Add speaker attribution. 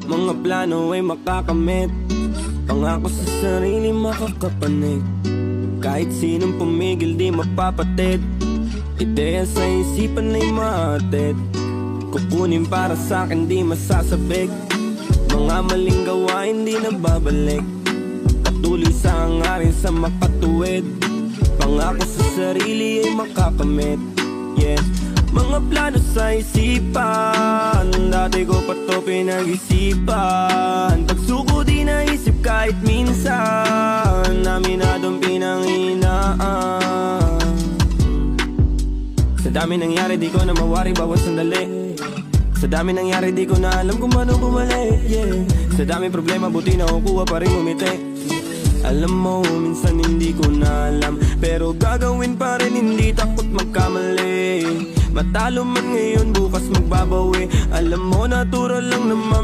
Speaker 1: Mga plano ay makakamit, pangako sa sarili makakapanig. Kahit sinong pumigil di mapapatid, ideya sa isipan ay maatid. Kukunin para sa'kin di masasabik, mga maling gawain di nababalik. Patuloy sa hangarin sa makatuwid, pangako sa sarili ay makakamit. Yeah, mga plano sa isipan, dati ko pa to pinag-isipan. Pagsuko di naisip kahit minsan, aminadong pinanghinaan. Sa dami nangyari di ko na mawari bawat sandali. Sa dami nangyari di ko na alam kung paano bumalik. Yeah, sa dami problema buti na kukuha pa rin umiti. Alam mo, minsan hindi ko na alam, pero gagawin pa rin, hindi takot magkamali. Matalo man ngayon, bukas magbabawi. Alam mo, natural lang naman